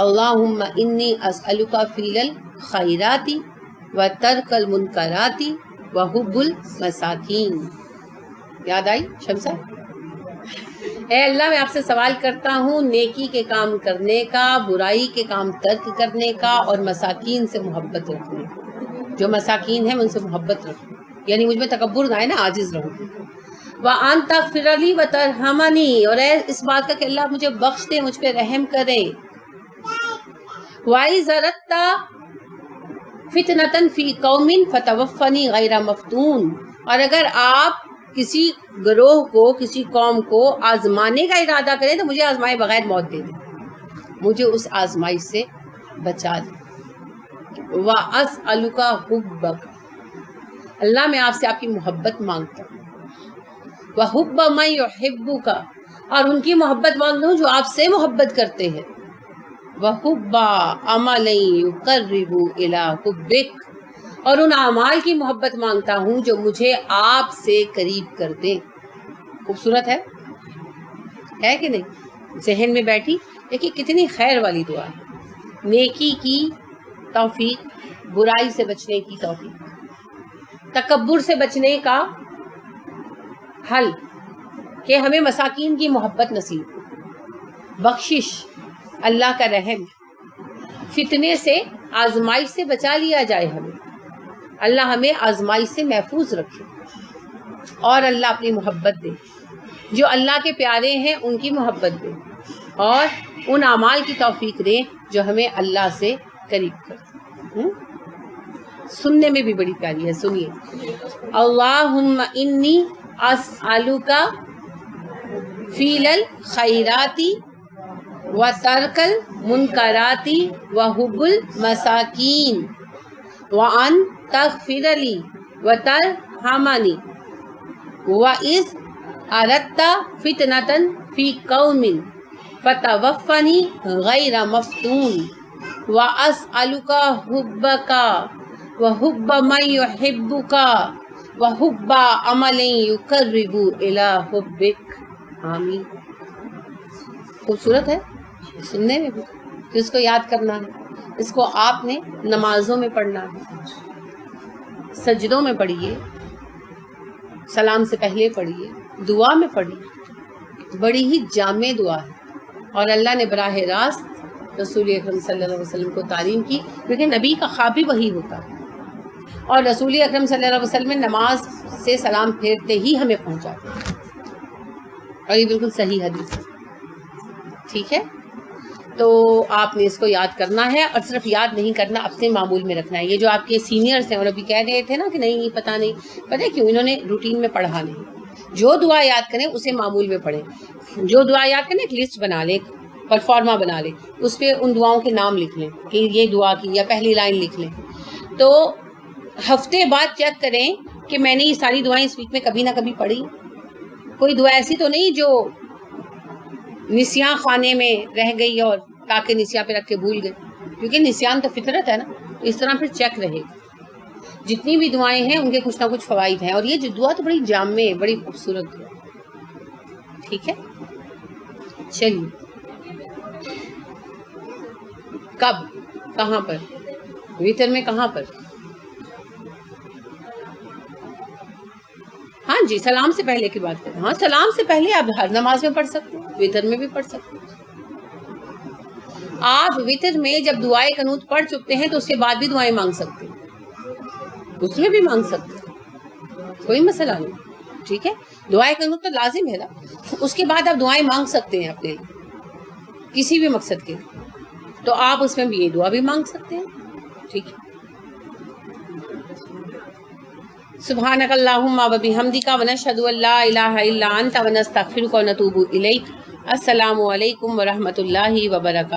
اللہم انی اسألوکا فیل الخیراتی و ترک المنکراتی و حب المساکین. یاد آئی شمسہ؟ اے اللہ میں آپ سے سوال کرتا ہوں نیکی کے کام کرنے کا, برائی کے کام ترک کرنے کا, اور مساکین سے محبت رکھنے کا. جو مساکین ہیں ان سے محبت رکھنے, یعنی مجھ میں تکبر نہ آئے نا, عاجز رہوں. وَأَن تَغْفِرَ لِي وَتَرْحَمَنِي, اور اس بات کا کہ اللہ مجھے بخش دے, مجھ پہ رحم کرے. وَإِذَا أَرَدتَّ فِتْنَةً فِي قَوْمٍ فَتَوَفَّنِي غَيْرَ مَفْتُونٍ, اور اگر آپ کسی گروہ کو, کسی قوم کو آزمانے کا ارادہ کریں تو مجھے آزمائے بغیر موت دے دیں, مجھے اس آزمائش سے بچا دیں. وَأَسْأَلُكَ حُبَّكَ, اللہ میں آپ سے آپ کی محبت مانگتا ہوں. وَحُبَّ مَن يُحِبُّكَ, اور ان کی محبت مانگتا ہوں جو آپ سے محبت کرتے ہیں. وَحُبَّ عَمَلٍ يُقَرِّبُ إِلَىٰ حُبِّكَ, اور ان اعمال کی محبت مانگتا ہوں جو مجھے آپ سے قریب کر دیں. خوبصورت ہے کہ نہیں؟ ذہن میں بیٹھی. دیکھیے کتنی خیر والی دعا ہے. نیکی کی توفیق, برائی سے بچنے کی توفیق, تکبر سے بچنے کا حل, کہ ہمیں مساکین کی محبت نصیب, بخشش, اللہ کا رحم, فتنے سے, آزمائش سے بچا لیا جائے ہمیں. اللہ ہمیں آزمائش سے محفوظ رکھے, اور اللہ اپنی محبت دے. جو اللہ کے پیارے ہیں ان کی محبت دے, اور ان اعمال کی توفیق دے جو ہمیں اللہ سے قریب کرتے. سننے میں بھی بڑی پیاری ہے, سنیے. اللہم انی اسألوک فیل الخیراتی و ترک المنکراتی و حب المساکین وَأَن تَغْفِرَ لِي وَتَرْحَمَنِي وَإِذْ أَرَدْتَ فِتْنَةً فِي قَوْمٍ فَتَوَفَّنِي غَيْرَ مَفْتُونٍ وَأَسْأَلُكَ حُبَّكَ وَحُبَّ مَن يُحِبُّكَ وَحُبَّ عَمَلٍ يُقَرِّبُ إِلَى حُبِّكَ. آمین. خوبصورت ہے سننے میں بھی. تو اس کو یاد کرنا ہے. اس کو آپ نے نمازوں میں پڑھنا ہے, سجدوں میں پڑھیے, سلام سے پہلے پڑھیے, دعا میں پڑھیے. بڑی ہی جامع دعا ہے اور اللہ نے براہ راست رسول اکرم صلی اللہ علیہ وسلم کو تعلیم کی, کیونکہ نبی کا خواب بھی وہی ہوتا ہے اور رسول اکرم صلی اللہ علیہ وسلم نماز سے سلام پھیرتے ہی ہمیں پہنچاتے ہیں, اور یہ بالکل صحیح حدیث ہے. ٹھیک ہے, تو آپ نے اس کو یاد کرنا ہے, اور صرف یاد نہیں کرنا, اپنے معمول میں رکھنا ہے. یہ جو آپ کے سینئرز ہیں اور ابھی کہہ رہے تھے نا کہ نہیں پتہ نہیں, پتہ ہے کیوں؟ انہوں نے روٹین میں پڑھا نہیں. جو دعا یاد کریں اسے معمول میں پڑھیں. جو دعا یاد کریں ایک لسٹ بنا لیں, پرفارما بنا لیں, اس پہ ان دعاؤں کے نام لکھ لیں کہ یہ دعا کی, یا پہلی لائن لکھ لیں. تو ہفتے بعد چیک کریں کہ میں نے یہ ساری دعائیں اس ویک میں کبھی نہ کبھی پڑھی. کوئی دعا ایسی تو نہیں جو نسیان خانے میں رہ گئی اور تاکہ نسیان پہ رکھ کے بھول گئے, کیونکہ نسیان تو فطرت ہے نا. اس طرح پھر چیک رہے گا. جتنی بھی دعائیں ہیں ان کے کچھ نہ کچھ فوائد ہیں, اور یہ جو دعا تو بڑی جامع ہے, بڑی خوبصورت دعا. ٹھیک ہے, چلیے. کب, کہاں پر, وتر میں کہاں پر؟ ہاں جی, سلام سے پہلے کی بات کریں. ہاں, سلام سے پہلے آپ ہر نماز میں پڑھ سکتے ہیں, وتر میں بھی پڑھ سکتے ہیں. آپ وتر میں جب دعائے قنوت پڑھ چکتے ہیں تو اس کے بعد بھی دعائیں مانگ سکتے ہیں, اس میں بھی مانگ سکتے ہیں, کوئی مسئلہ نہیں. ٹھیک ہے, دعائے قنوت تو لازم ہے نا. اس کے بعد آپ دعائیں مانگ سکتے ہیں اپنے کسی بھی مقصد کے, تو آپ اس میں بھی یہ دعا بھی مانگ سکتے ہیں. ٹھیک ہے. سبحانک اللہم و بحمدک ونشہد ان لا الہ الا انت ونستغفرک ونتوب الیک. السلام علیکم ورحمۃ اللہ وبرکاتہ.